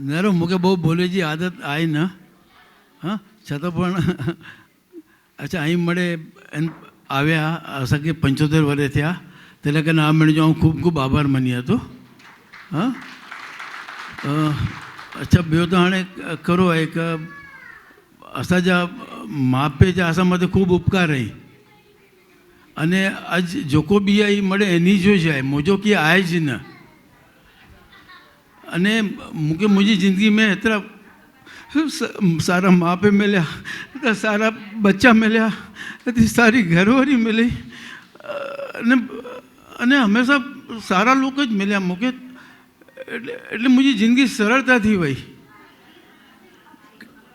નરો મુકે બહુ બોલેજી આદત આવી ન હા છતાં પણ અચ્છા અહીં મળે આવ્યા અસાંखे 75 વર્ષ થયા તેના કરીને આ મળે जो खूब खूब आभार मनी હતો હા अच्छा ॿियो त हाणे करो एक असांजा माउ पीउ जा असां मथे खूब उपकार आहिनि अने अॼु जेको बि आहे મળે એની જો છે मुंहिंजो कीअं आहे ज न अने मूंखे मुंहिंजी ज़िंदगी में एतिरा सारा माउ पीउ मिलिया एतिरा सारा बच्चा मिलिया एतिरी सारी घरवारी मिली अने हमेशा सारा लोग ज मिलिया मूंखे એટલે मुंहिंजी ज़िंदगी सरलताથી वई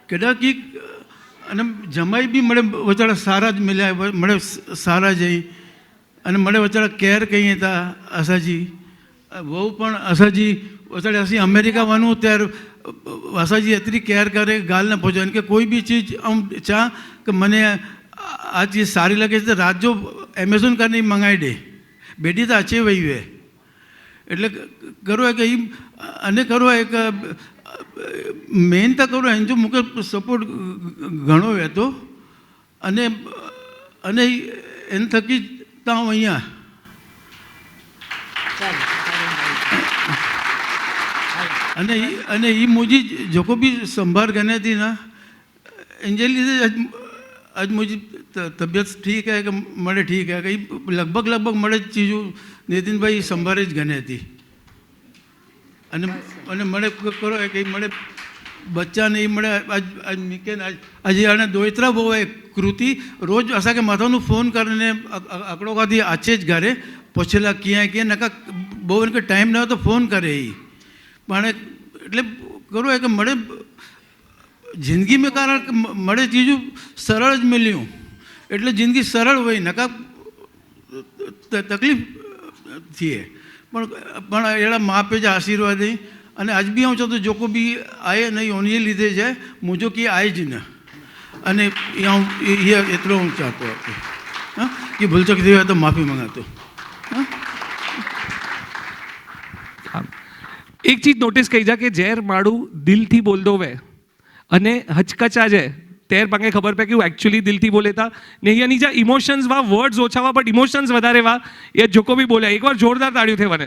केॾा की अने जमाई बि મળે वीचारा सारा ज मिलिया મળે सारा जई अने મળે वीचारा केयर कई था असांजी वहू पण असांजी वीचारे असीं अमेरिका वञूं ત્યારે असांजी एतिरी केयर करे ॻाल्हि न पहुचाइनि कि कोई बि चीज़ ऐं चाह कि મને આ ચીજ સારી લાગે છે તો રાત જો એમેઝોન કરીને મંગાવી દે બેટી તો અચે વહી વે એટલે કરો કે અને કરો એક મેન તો કરો એમ જો મૂકે સપોર્ટ ઘણો હતો અને અને એન થકી તો હું અહીંયા અને અને એ मुंहिंजी जेको बि संभाल करने थी ना इनजे लिए आज मुझी तबीयत ठीक है कि मड़े ठीक है कहीं लगभग मड़े चीज़ों नितिन भाई संभाले ज गने थी अने मड़े करो है कहीं मड़े बच्चा नहीं मड़े आज आज मिके आज आने दोतरा वो है कृति रोज असा के माथा नु फोन करने आकड़ो का थी आचे ज घरे पूछेला किया नका बहु इनके टाइम न हो तो फोन करे ही पण એટલે કરો કે મળે જિંદગી में કારણ મળે ચીજો સરળ જ મળ્યું એટલે જિંદગી સરળ હોય નકા તકલીફ થઈએ પણ એડા મા पे જ આશીર્વાદ है અને આજ બી હું છો તો જોકો બી આયે નહીં ઓની લીધે છે મુજો કે આય જ ન અને ये એટલો હું ચાહતો હતો હા કે ભૂલચૂક થઈ હોય તો માફી માંગતો હા एक चीज नोटिस कही जा कि जैर माड़ू दिल थी बोल दो वे अने हचकचा जाए तेर पांगे खबर पे कि वो एक्चुअली दिल थी बोले था नहीं यानी जा इमोशंस वा वर्ड्स ओछा वा बट इमोशंस वधारे वा ये जोको भी बोले एक बार जोरदार ताड़ियों थे वने